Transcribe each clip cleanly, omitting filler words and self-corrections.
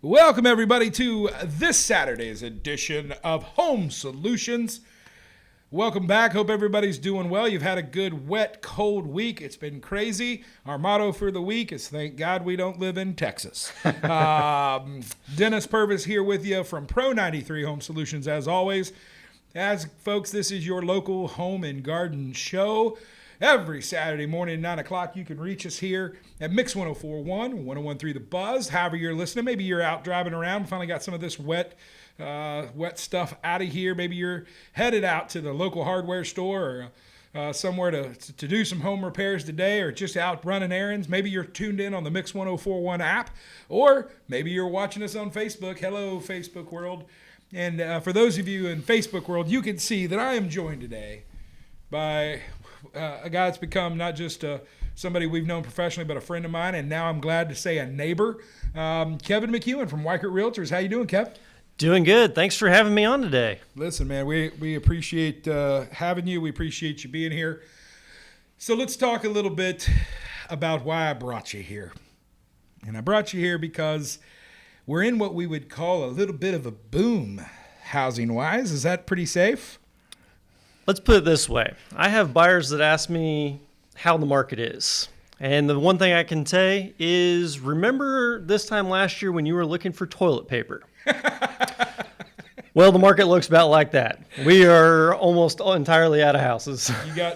Welcome, everybody, to this Saturday's edition of Home Solutions. Welcome back. Hope everybody's doing well. You've had a good, wet, cold week. It's been crazy. Our motto for the week is thank God we don't live in Texas. Dennis Purvis here with you from Pro 93 Home Solutions, as always. As folks, this is your local home and garden show. Every Saturday morning at 9 o'clock, you can reach us here at Mix 104.1, 101.3 The Buzz. However you're listening, maybe you're out driving around, finally got some of this wet stuff out of here. Maybe you're headed out to the local hardware store or somewhere to do some home repairs today, or just out running errands. Maybe you're tuned in on the Mix 104.1 app, or maybe you're watching us on Facebook. Hello, Facebook world. And for those of you in Facebook world, you can see that I am joined today by a guy that's become not just somebody we've known professionally, but a friend of mine, and now I'm glad to say a neighbor, Kevin McEwen from Weichert Realtors. How you doing, Kev? Doing good. Thanks for having me on today. Listen, man, we appreciate having you. We appreciate you being here. So let's talk a little bit about why I brought you here. And I brought you here because we're in what we would call a little bit of a boom housing-wise. Is that pretty safe? Let's put it this way. I have buyers that ask me how the market is. And the one thing I can say is, remember this time last year when you were looking for toilet paper? Well, the market looks about like that. We are almost entirely out of houses.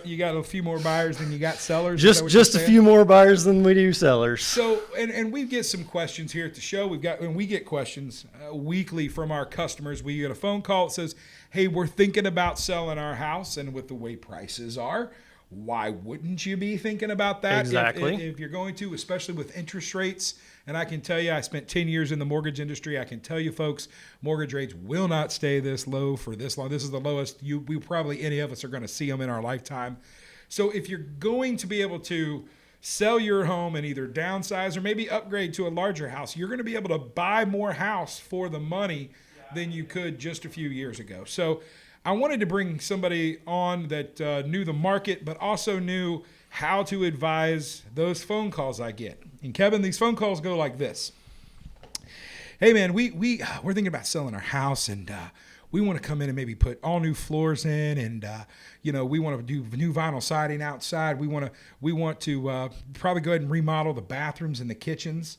You got a few more buyers than you got sellers? Just a few more buyers than we do sellers. So, and we get some questions here at the show. We get questions weekly from our customers. We get a phone call that says, hey, we're thinking about selling our house, and with the way prices are, why wouldn't you be thinking about that? Exactly. If you're going to, especially with interest rates. And I can tell you, I spent 10 years in the mortgage industry. I can tell you, folks, mortgage rates will not stay this low for this long. This is the lowest we probably any of us are going to see them in our lifetime. So if you're going to be able to sell your home and either downsize or maybe upgrade to a larger house, you're going to be able to buy more house for the money than you could just a few years ago. So I wanted to bring somebody on that knew the market, but also knew how to advise those phone calls I get. And Kevin, these phone calls go like this. Hey man, we're thinking about selling our house, and we want to come in and maybe put all new floors in, and we want to do new vinyl siding outside. We want to probably go ahead and remodel the bathrooms and the kitchens.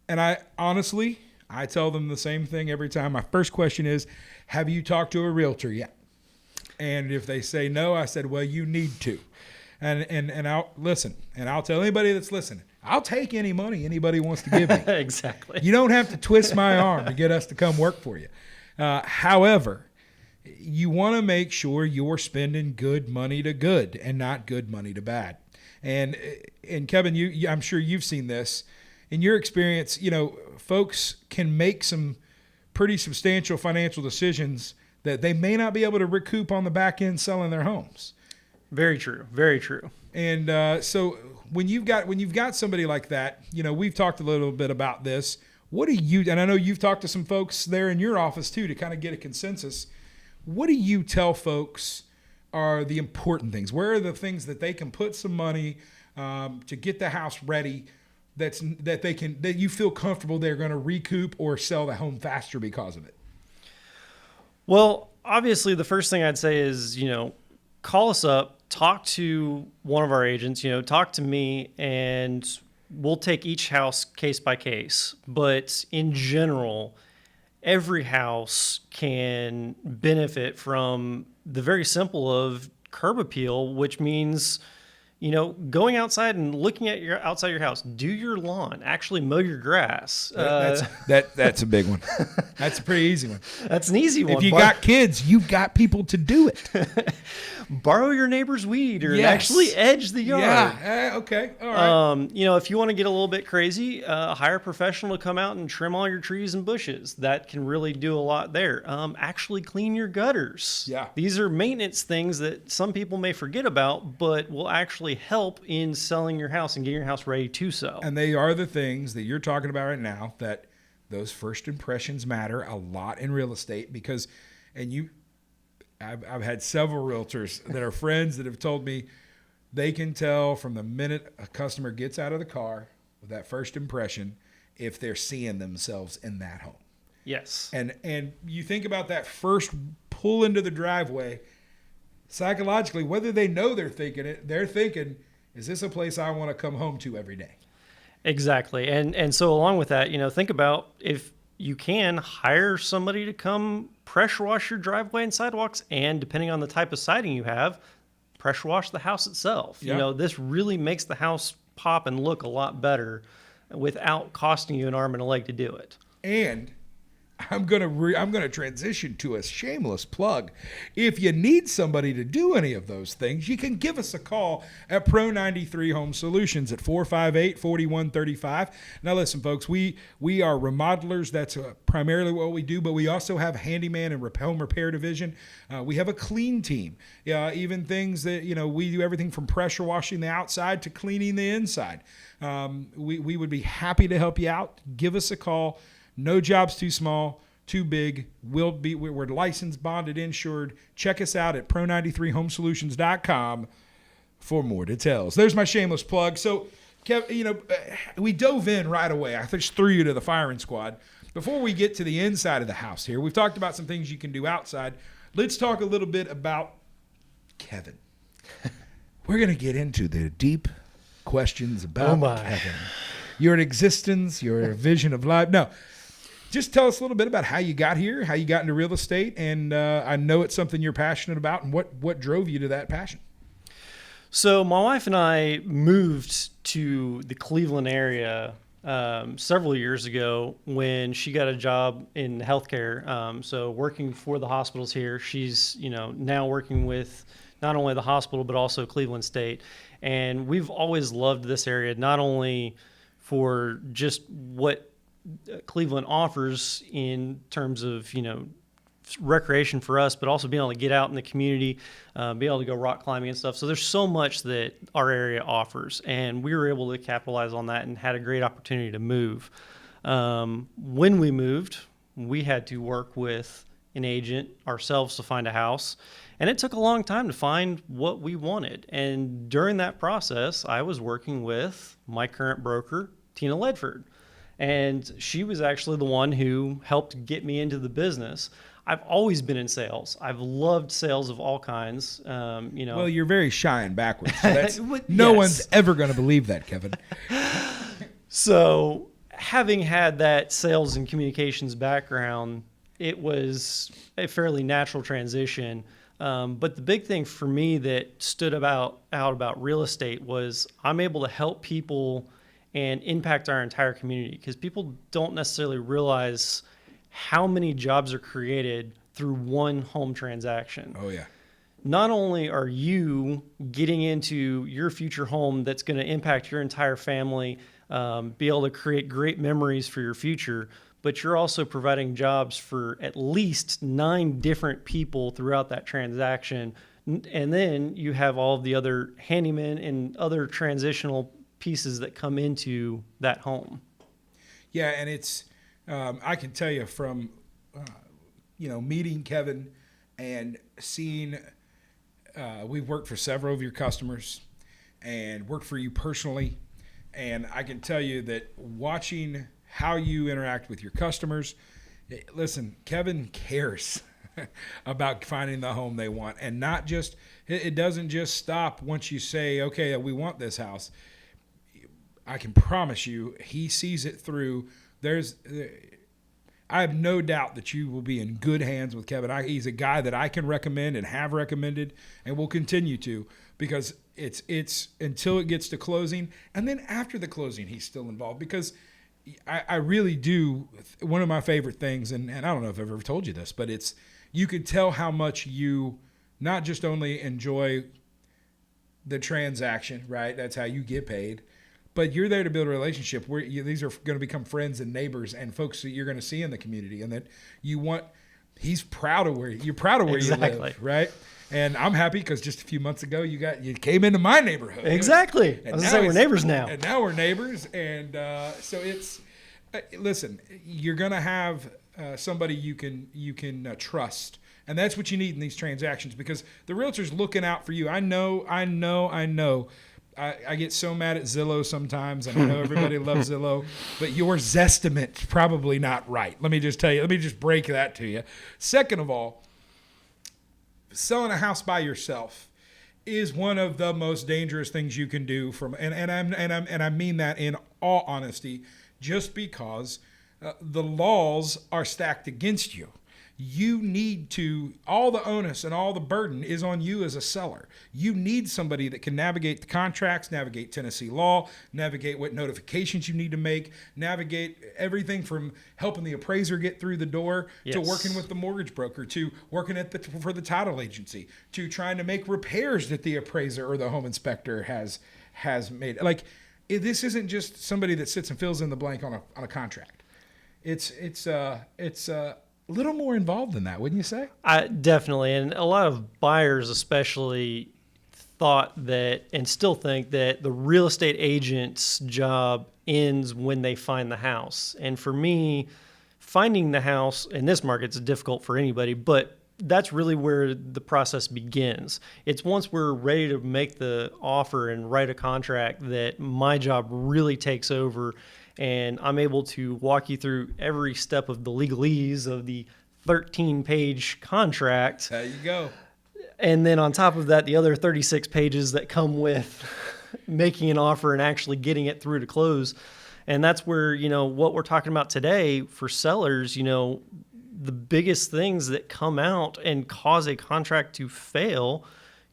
And I tell them the same thing every time. My first question is, have you talked to a realtor yet? And if they say no, I said, well, you need to. And I'll listen, and I'll tell anybody that's listening, I'll take any money anybody wants to give me. Exactly. You don't have to twist my arm to get us to come work for you. However, you want to make sure you're spending good money to good and not good money to bad. And Kevin, I'm sure you've seen this. In your experience, folks can make some pretty substantial financial decisions that they may not be able to recoup on the back end selling their homes. Very true. Very true. And so when you've got somebody like that, we've talked a little bit about this. What do you, and I know you've talked to some folks there in your office too to kind of get a consensus. What do you tell folks are the important things? Where are the things that they can put some money to get the house ready that you feel comfortable they're going to recoup or sell the home faster because of it? Well, obviously the first thing I'd say is, call us up, talk to one of our agents, talk to me, and we'll take each house case by case. But in general, every house can benefit from the very simple of curb appeal, which means, going outside and looking at outside your house, do your lawn, actually mow your grass. That's a big one. That's a pretty easy one. That's an easy one. If you got kids, you've got people to do it. Borrow your neighbor's weed or actually edge the yard. Yeah. Okay. All right. If you want to get a little bit crazy, hire a professional to come out and trim all your trees and bushes. That can really do a lot there. Actually clean your gutters. Yeah. These are maintenance things that some people may forget about, but will actually help in selling your house and getting your house ready to sell. And they are the things that you're talking about right now, that those first impressions matter a lot in real estate because, I've had several realtors that are friends that have told me they can tell from the minute a customer gets out of the car with that first impression if they're seeing themselves in that home. Yes. And you think about that first pull into the driveway, psychologically, whether they know they're thinking, is this a place I want to come home to every day? Exactly. And so along with that, think about if you can hire somebody to come pressure wash your driveway and sidewalks, and depending on the type of siding you have, pressure wash the house itself. Yeah. This really makes the house pop and look a lot better without costing you an arm and a leg to do it. And I'm gonna transition to a shameless plug. If you need somebody to do any of those things, you can give us a call at Pro 93 Home Solutions at 458-4135. Now listen, folks, we are remodelers. That's primarily what we do, but we also have handyman and home repair division. We have a clean team. Even things that, we do everything from pressure washing the outside to cleaning the inside. We would be happy to help you out. Give us a call. No job's too small, too big. We're licensed, bonded, insured. Check us out at pro93homesolutions.com for more details. There's my shameless plug. So, Kev, we dove in right away. I just threw you to the firing squad. Before we get to the inside of the house here, we've talked about some things you can do outside. Let's talk a little bit about Kevin. We're going to get into the deep questions about Kevin. Your existence, your vision of life. No. Just tell us a little bit about how you got here, how you got into real estate, and I know it's something you're passionate about, and what drove you to that passion. So my wife and I moved to the Cleveland area several years ago when she got a job in healthcare. So working for the hospitals here, she's now working with not only the hospital but also Cleveland State, and we've always loved this area, not only for just what Cleveland offers in terms of, recreation for us, but also being able to get out in the community, be able to go rock climbing and stuff. So there's so much that our area offers, and we were able to capitalize on that and had a great opportunity to move. When we moved, we had to work with an agent ourselves to find a house, and it took a long time to find what we wanted. And during that process, I was working with my current broker, Tina Ledford. And she was actually the one who helped get me into the business. I've always been in sales. I've loved sales of all kinds. Well, you're very shy and backwards. So no one's ever going to believe that, Kevin. So having had that sales and communications background, it was a fairly natural transition. But the big thing for me that stood out about real estate was I'm able to help people and impact our entire community, because people don't necessarily realize how many jobs are created through one home transaction. Oh, yeah. Not only are you getting into your future home that's going to impact your entire family, be able to create great memories for your future, but you're also providing jobs for at least 9 different people throughout that transaction. And then you have all of the other handymen and other transitional pieces that come into that home. Yeah, and it's I can tell you from meeting Kevin and seeing we've worked for several of your customers and worked for you personally, and I can tell you that watching how you interact with your customers, listen, Kevin cares about finding the home they want, and not just it doesn't just stop once you say, okay, we want this house. I can promise you he sees it through. I have no doubt that you will be in good hands with Kevin. He's a guy that I can recommend and have recommended and will continue to, because it's until it gets to closing, and then after the closing he's still involved, because I really do. One of my favorite things, and I don't know if I've ever told you this, but you can tell how much you not just only enjoy the transaction, right? That's how you get paid. But you're there to build a relationship where these are going to become friends and neighbors and folks that you're going to see in the community, and that he's proud of where you live, right? And I'm happy because just a few months ago you came into my neighborhood. Exactly. I was going to say we're neighbors now. And now we're neighbors, and so it's listen. You're going to have somebody you can trust, and that's what you need in these transactions, because the realtor's looking out for you. I know. I get so mad at Zillow sometimes, and I know everybody loves Zillow, but your Zestimate's probably not right. Let me just tell you. Let me just break that to you. Second of all, selling a house by yourself is one of the most dangerous things you can do. And I mean that in all honesty, just because the laws are stacked against you. You need to, all the onus and all the burden is on you as a seller. You need somebody that can navigate the contracts, navigate Tennessee law, navigate what notifications you need to make, navigate everything from helping the appraiser get through the door to working with the mortgage broker, to working for the title agency, to trying to make repairs that the appraiser or the home inspector has made. Like, this isn't just somebody that sits and fills in the blank on a contract. It's a little more involved than that, wouldn't you say? Definitely. And a lot of buyers especially thought that and still think that the real estate agent's job ends when they find the house. And for me, finding the house in this market is difficult for anybody, but that's really where the process begins. It's once we're ready to make the offer and write a contract that my job really takes over, and I'm able to walk you through every step of the legalese of the 13-page contract. There you go. And then on top of that, the other 36 pages that come with making an offer and actually getting it through to close. And that's where, what we're talking about today for sellers, the biggest things that come out and cause a contract to fail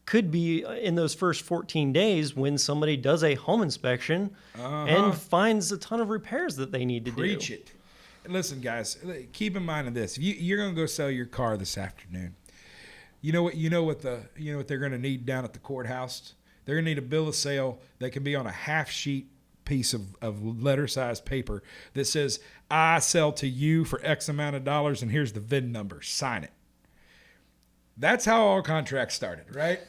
could be in those first 14 days when somebody does a home inspection and finds a ton of repairs that they need to do. Preach it. Listen, guys, keep in mind of this. If you're going to go sell your car this afternoon, you know what they're going to need down at the courthouse? They're going to need a bill of sale that can be on a half sheet piece of letter-sized paper that says, I sell to you for X amount of dollars, and here's the VIN number. Sign it. That's how all contracts started, right?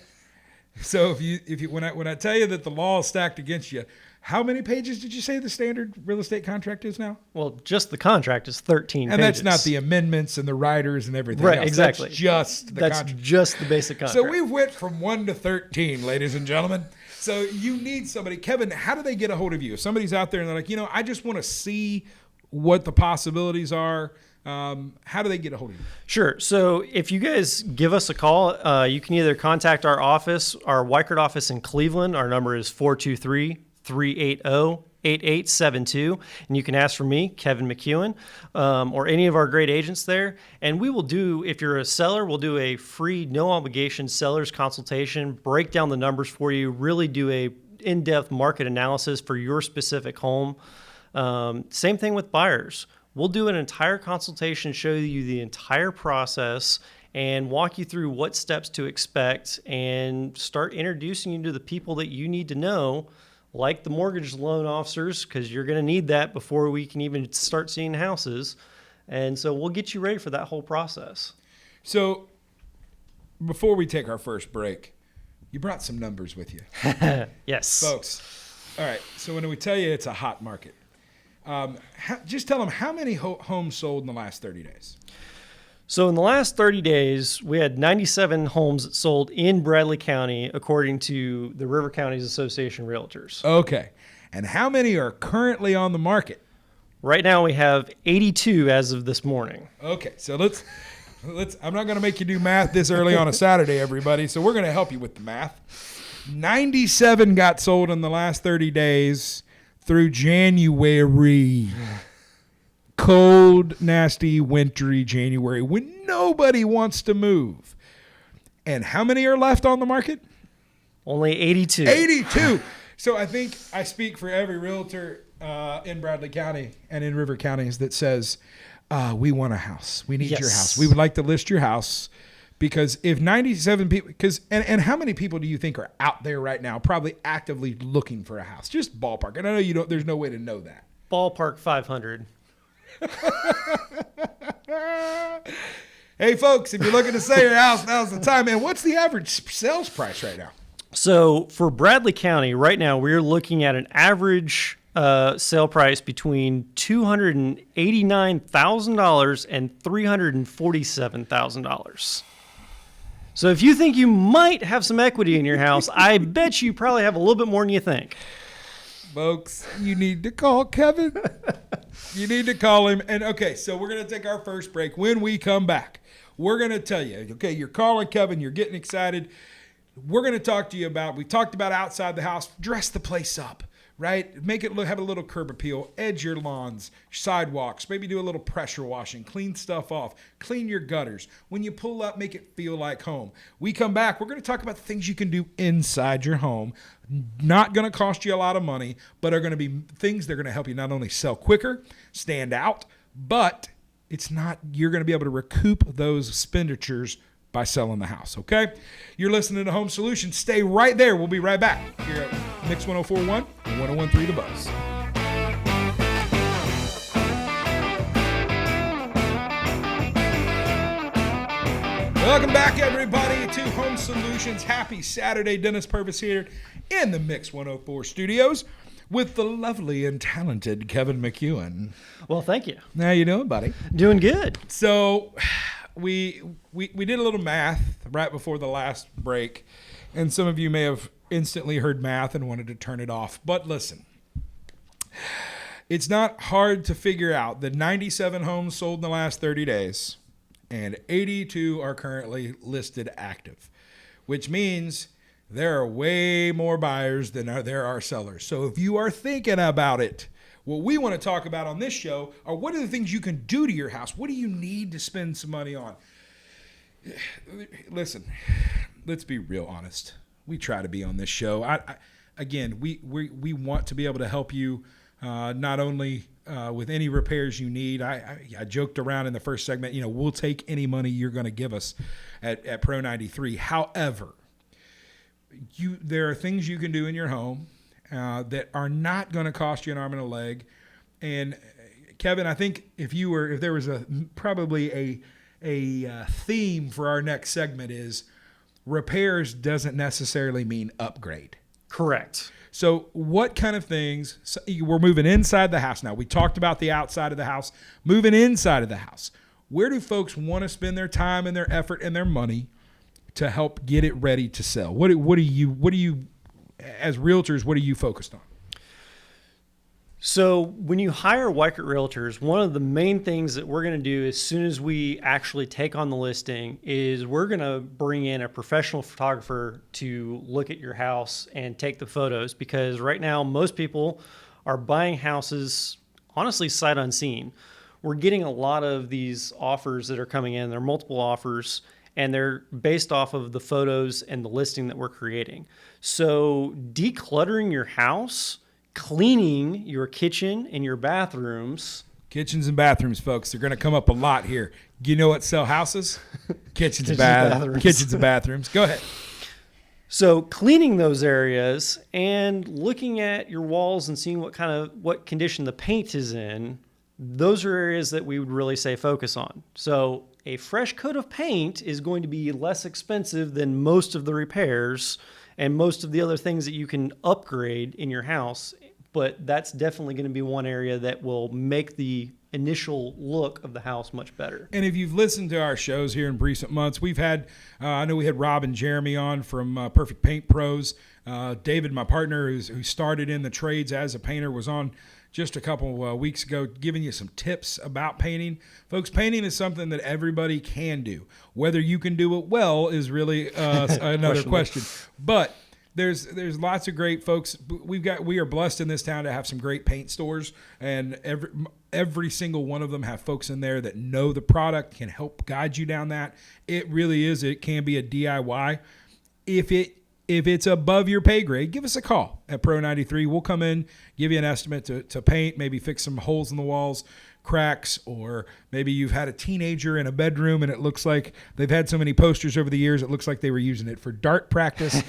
So when I tell you that the law is stacked against you, how many pages did you say the standard real estate contract is now? Well, just the contract is 13 and pages. That's not the amendments and the riders and everything right, else. Exactly. That's just the contract. That's just the basic contract. So we went from 1 to 13, ladies and gentlemen. So you need somebody. Kevin, how do they get a hold of you? If somebody's out there and they're like, I just want to see what the possibilities are, how do they get a hold of you? Sure. So if you guys give us a call, you can either contact our office, our Weichert office in Cleveland. Our number is 423-380-8872. And you can ask for me, Kevin McEwen, or any of our great agents there. And we will do, if you're a seller, we'll do a free, no obligation seller's consultation, break down the numbers for you, really do a in-depth market analysis for your specific home. Same thing with buyers. We'll do an entire consultation, show you the entire process, and walk you through what steps to expect and start introducing you to the people that you need to know, like the mortgage loan officers, because you're going to need that before we can even start seeing houses. And so we'll get you ready for that whole process. So before we take our first break, you brought some numbers with you. Yes. Folks, all right, so when we tell you it's a hot market, just tell them how many homes sold in the last 30 days. So in the last 30 days, we had 97 homes that sold in Bradley County, according to the River Counties Association Realtors. Okay. And how many are currently on the market? Right now we have 82 as of this morning. Okay. So let's I'm not going to make you do math this early on a Saturday, everybody. So we're going to help you with the math. 97 got sold in the last 30 days through January. Cold, nasty, wintry January when nobody wants to move. And how many are left on the market? Only 82. 82. So I think I speak for every realtor in Bradley County and in River Counties that says, we want a house. We need your house. We would like to list your house. Because if 97 people, and how many people do you think are out there right now probably actively looking for a house? Just ballpark. And I know there's no way to know that. Ballpark 500. Hey, folks, if you're looking to sell your house, now's the time. And what's the average sales price right now? So for Bradley County, right now, we're looking at an average sale price between $289,000 and $347,000. So if you think you might have some equity in your house, I bet you probably have a little bit more than you think. Folks, you need to call Kevin. You need to call him. And okay, so we're going to take our first break. When we come back, we're going to tell you, okay, you're calling Kevin, you're getting excited. We're going to talk to you about, we talked about outside the house, dress the place up, right? Make it look, have a little curb appeal, edge your lawns, sidewalks, maybe do a little pressure washing, clean stuff off, clean your gutters. When you pull up, make it feel like home. We come back, we're going to talk about the things you can do inside your home. Not going to cost you a lot of money, but are going to be things that are going to help you not only sell quicker, stand out, but it's not, you're going to be able to recoup those expenditures by selling the house, okay? You're listening to Home Solutions. Stay right there. We'll be right back here at Mix 1041 and 1013 The Buzz. Welcome back, everybody, to Home Solutions. Happy Saturday. Dennis Purvis here in the Mix 104 studios with the lovely and talented Kevin McEwen. Well, thank you. How you doing, buddy? Doing good. So we did a little math right before the last break, and some of you may have instantly heard math and wanted to turn it off. But listen, it's not hard to figure out that 97 homes sold in the last 30 days and 82 are currently listed active, which means there are way more buyers than there are sellers. So if you are thinking about it, what we want to talk about on this show are what are the things you can do to your house? What do you need to spend some money on? Listen, let's be real honest. We try to be on this show. Again, we want to be able to help you not only with any repairs you need. I joked around in the first segment, we'll take any money you're going to give us at Pro 93. However, there are things you can do in your home that are not going to cost you an arm and a leg. And Kevin, I think if there was probably a theme for our next segment is repairs doesn't necessarily mean upgrade. Correct. So what kind of things, we're moving inside the house now. We talked about the outside of the house, moving inside of the house. Where do folks want to spend their time and their effort and their money to help get it ready to sell? What do you, as realtors, what are you focused on? So when you hire Weichert Realtors, one of the main things that we're going to do as soon as we actually take on the listing is we're going to bring in a professional photographer to look at your house and take the photos, because right now most people are buying houses, honestly, sight unseen. We're getting a lot of these offers that are coming in. They're multiple offers, and they're based off of the photos and the listing that we're creating. So decluttering your house, cleaning your kitchen and your bathrooms. Kitchens and bathrooms, folks, they're going to come up a lot here. You know what sell houses? Kitchens and bathrooms. Kitchens and bathrooms. Go ahead. So cleaning those areas and looking at your walls and seeing what condition the paint is in, those are areas that we would really say focus on. So a fresh coat of paint is going to be less expensive than most of the repairs and most of the other things that you can upgrade in your house. But that's definitely going to be one area that will make the initial look of the house much better. And if you've listened to our shows here in recent months, we've had, I know we had Rob and Jeremy on from Perfect Paint Pros. David, my partner, who started in the trades as a painter, was on just a couple weeks ago giving you some tips about painting. Folks, painting is something that everybody can do. Whether you can do it well is really another question. But there's lots of great folks. We are blessed in this town to have some great paint stores, and every single one of them have folks in there that know the product, can help guide you down that. It really is. It can be a DIY. If it's above your pay grade, give us a call at Pro 93. We'll come in, give you an estimate to paint, maybe fix some holes in the walls, cracks, or maybe you've had a teenager in a bedroom and it looks like they've had so many posters over the years, it looks like they were using it for dart practice.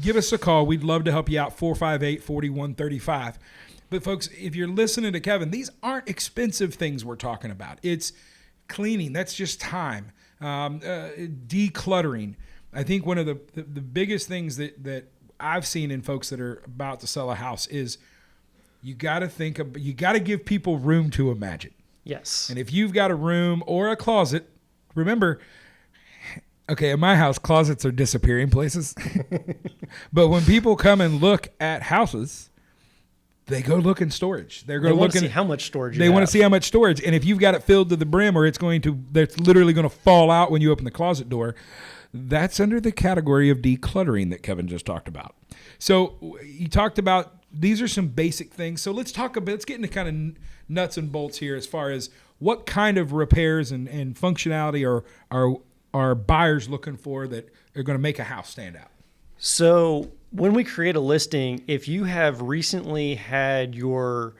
Give us a call. We'd love to help you out, 458-4135. But folks, if you're listening to Kevin, these aren't expensive things we're talking about. It's cleaning. That's just time. Decluttering. I think one of the biggest things that I've seen in folks that are about to sell a house is you got to give people room to imagine. Yes. And if you've got a room or a closet, remember, Okay, in my house, closets are disappearing places. But when people come and look at houses, they go look in storage. They're They going to want look to see in. how much storage They you want have. to see how much storage, and if you've got it filled to the brim, or that's literally going to fall out when you open the closet door. That's under the category of decluttering that Kevin just talked about. So he talked about these are some basic things. So let's get into kind of nuts and bolts here as far as what kind of repairs and functionality are buyers looking for that are going to make a house stand out. So when we create a listing, if you have recently had your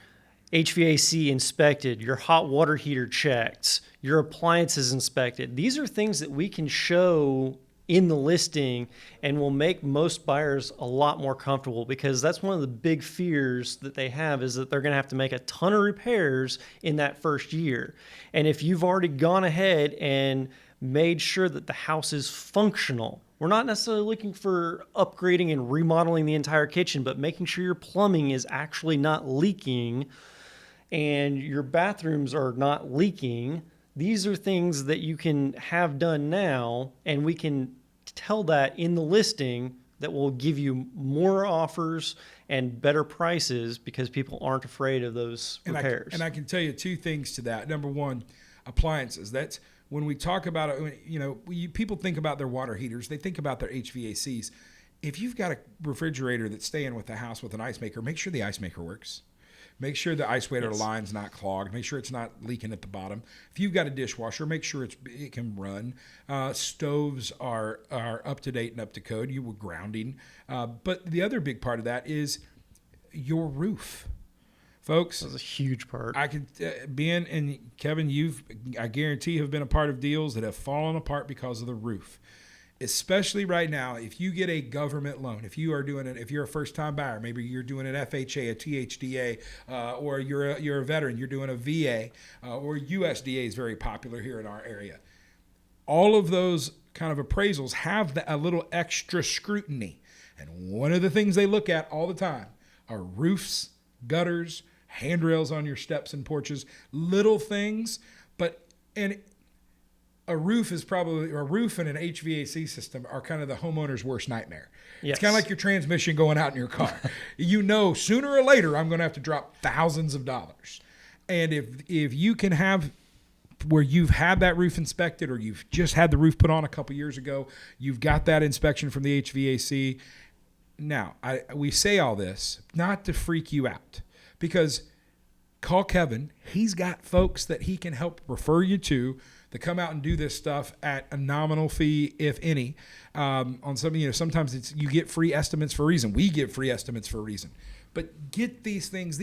HVAC inspected, your hot water heater checked, your appliances inspected, these are things that we can show in the listing and will make most buyers a lot more comfortable, because that's one of the big fears that they have, is that they're going to have to make a ton of repairs in that first year. And if you've already gone ahead and made sure that the house is functional, we're not necessarily looking for upgrading and remodeling the entire kitchen, but making sure your plumbing is actually not leaking and your bathrooms are not leaking. These are things that you can have done now, and we can tell that in the listing that will give you more offers and better prices, because people aren't afraid of those repairs. And I can tell you two things to that. Number one, appliances. That's when we talk about it, people think about their water heaters. They think about their HVACs. If you've got a refrigerator that's staying with the house with an ice maker, make sure the ice maker works. Make sure the ice water line's not clogged. Make sure it's not leaking at the bottom. If you've got a dishwasher, make sure it can run. Stoves are up to date and up to code. You were grounding. But the other big part of that is your roof. Folks, That's a huge part. I could, Ben and Kevin, I guarantee, have been a part of deals that have fallen apart because of the roof. Especially right now, if you get a government loan, if you're a first-time buyer, maybe you're doing an FHA, a THDA, or you're a veteran, you're doing a VA, or USDA is very popular here in our area. All of those kind of appraisals have a little extra scrutiny, and one of the things they look at all the time are roofs, gutters, handrails on your steps and porches, little things, and a roof and an HVAC system are kind of the homeowner's worst nightmare. Yes. It's kind of like your transmission going out in your car. Sooner or later, I'm going to have to drop thousands of dollars. And if you can have where you've had that roof inspected, or you've just had the roof put on a couple years ago, you've got that inspection from the HVAC. Now, we say all this not to freak you out, because call Kevin. He's got folks that he can help refer you to come out and do this stuff at a nominal fee, if any. On some, sometimes you get free estimates for a reason. We give free estimates for a reason. But get these things.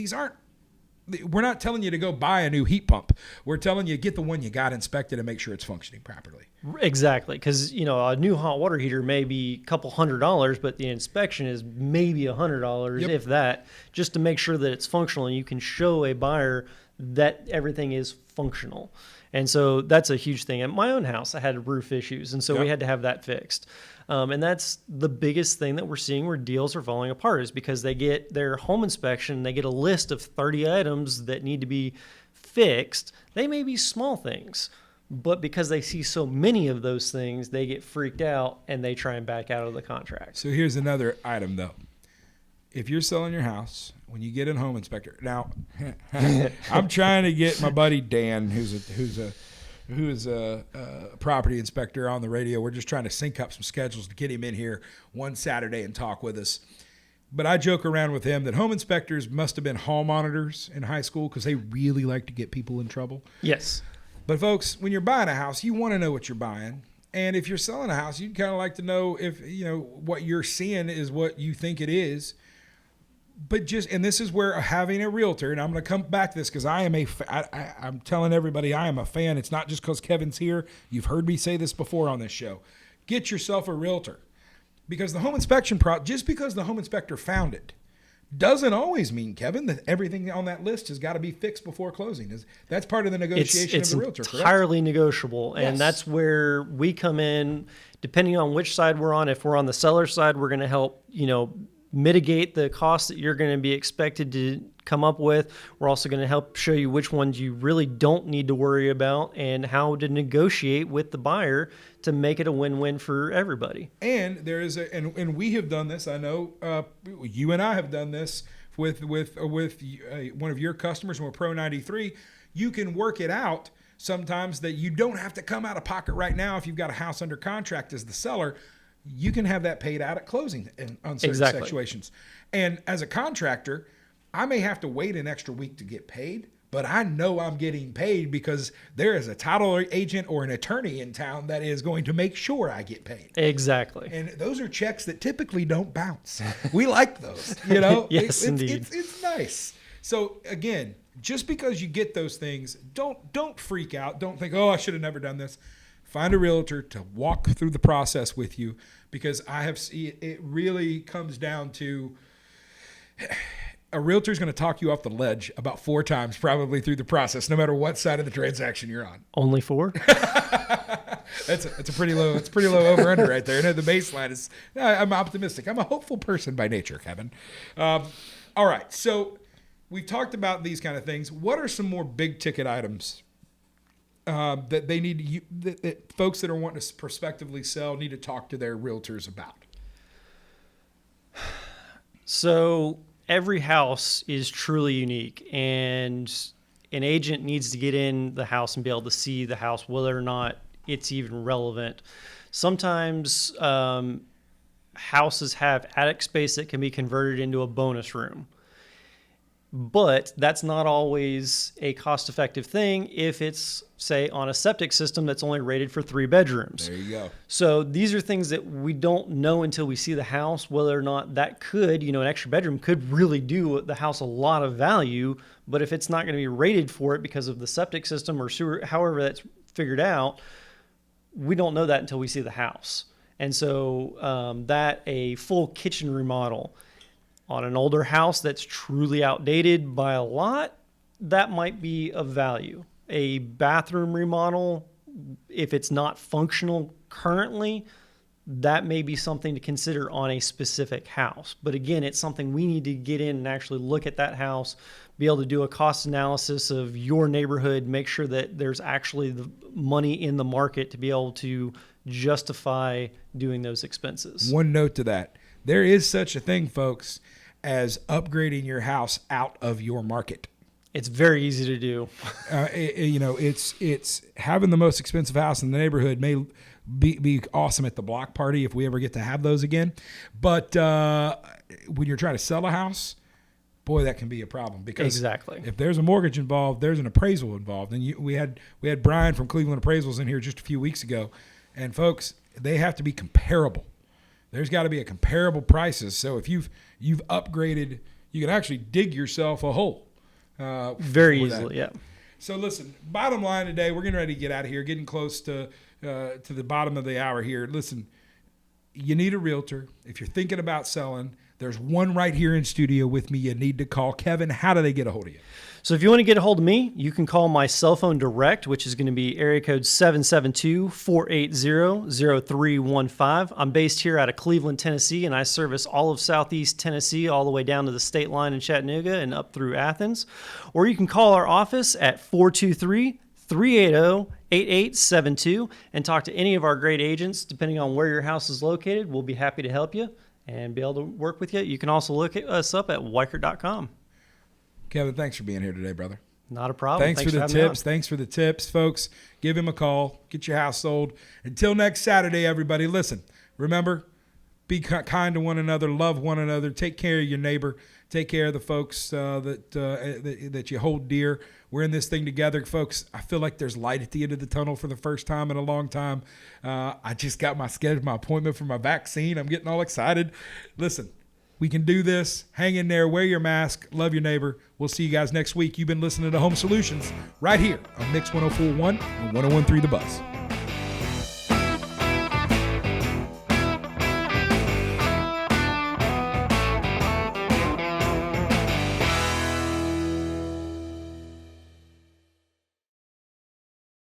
We're not telling you to go buy a new heat pump. We're telling you get the one you got inspected and make sure it's functioning properly. Exactly, because a new hot water heater may be a couple $100, but the inspection is maybe $100, if that, just to make sure that it's functional and you can show a buyer that everything is functional. And so that's a huge thing. At my own house, I had roof issues, and so we had to have that fixed. And that's the biggest thing that we're seeing where deals are falling apart, is because they get their home inspection, they get a list of 30 items that need to be fixed. They may be small things, but because they see so many of those things, they get freaked out and they try and back out of the contract. So here's another item, though. If you're selling your house, when you get a home inspector, now I'm trying to get my buddy Dan, who's a property inspector on the radio. We're just trying to sync up some schedules to get him in here one Saturday and talk with us. But I joke around with him that home inspectors must have been hall monitors in high school, because they really like to get people in trouble. Yes. But folks, when you're buying a house, you want to know what you're buying. And if you're selling a house, you'd kind of like to know if, what you're seeing is what you think it is. But and this is where having a realtor, and I'm going to come back to this because I'm telling everybody I am a fan. It's not just because Kevin's here. You've heard me say this before on this show. Get yourself a realtor, because the home inspection just because the home inspector found it doesn't always mean, Kevin, that everything on that list has got to be fixed before closing. That's part of the negotiation of the realtor, correct? It's entirely negotiable, and that's where we come in, depending on which side we're on. If we're on the seller side, we're going to help, mitigate the costs that you're going to be expected to come up with. We're also going to help show you which ones you really don't need to worry about and how to negotiate with the buyer to make it a win-win for everybody. And there is and we have done this. I know you and I have done this with one of your customers from a Pro 93. You can work it out sometimes that you don't have to come out of pocket right now if you've got a house under contract as the seller. You can have that paid out at closing on certain situations. And as a contractor, I may have to wait an extra week to get paid, but I know I'm getting paid because there is a title agent or an attorney in town that is going to make sure I get paid. Exactly. And those are checks that typically don't bounce. We like those, you know? Yes, indeed. It's nice. So again, just because you get those things, don't freak out. Don't think, oh, I should have never done this. Find a realtor to walk through the process with you, because I have seen it really comes down to a realtor is going to talk you off the ledge about 4 times probably through the process, no matter what side of the transaction you're on. Only 4? It's a pretty low over under right there. And the baseline is, I'm optimistic. I'm a hopeful person by nature, Kevin. All right, so we've talked about these kind of things. What are some more big ticket items that they need that folks that are wanting to prospectively sell need to talk to their realtors about? So every house is truly unique, and an agent needs to get in the house and be able to see the house, whether or not it's even relevant. Sometimes houses have attic space that can be converted into a bonus room. But that's not always a cost-effective thing if it's, say, on a septic system that's only rated for 3 bedrooms. There you go. So these are things that we don't know until we see the house, whether or not that could, an extra bedroom could really do the house a lot of value. But if it's not going to be rated for it because of the septic system or sewer, however that's figured out, we don't know that until we see the house. And so that a full kitchen remodel on an older house that's truly outdated by a lot, that might be of value. A bathroom remodel, if it's not functional currently, that may be something to consider on a specific house. But again, it's something we need to get in and actually look at that house, be able to do a cost analysis of your neighborhood, make sure that there's actually the money in the market to be able to justify doing those expenses. One note to that. There is such a thing, folks, as upgrading your house out of your market. It's very easy to do. It's having the most expensive house in the neighborhood may be awesome at the block party if we ever get to have those again. But when you're trying to sell a house, boy, that can be a problem, because exactly, if there's a mortgage involved, there's an appraisal involved. And we had Brian from Cleveland Appraisals in here just a few weeks ago, and folks, they have to be comparable. There's got to be a comparable prices. So if you've upgraded, you can actually dig yourself a hole. Very easily, yeah. So listen, bottom line today, we're getting ready to get out of here, getting close to the bottom of the hour here. Listen, you need a realtor. If you're thinking about selling, there's one right here in studio with me you need to call. Kevin, how do they get a hold of you? So if you want to get a hold of me, you can call my cell phone direct, which is going to be area code 772-480-0315. I'm based here out of Cleveland, Tennessee, and I service all of Southeast Tennessee all the way down to the state line in Chattanooga and up through Athens. Or you can call our office at 423-380-8872 and talk to any of our great agents. Depending on where your house is located, we'll be happy to help you and be able to work with you. You can also look us up at Weichert.com. Kevin, thanks for being here today, brother. Not a problem. Thanks for the tips. Thanks for the tips, folks. Give him a call. Get your house sold. Until next Saturday, everybody, listen, remember, be kind to one another, love one another, take care of your neighbor, take care of the folks that you hold dear. We're in this thing together, folks. I feel like there's light at the end of the tunnel for the first time in a long time. I just got my appointment for my vaccine. I'm getting all excited. Listen, we can do this. Hang in there. Wear your mask. Love your neighbor. We'll see you guys next week. You've been listening to Home Solutions right here on Mix 104.1 and 101.3 The Buzz.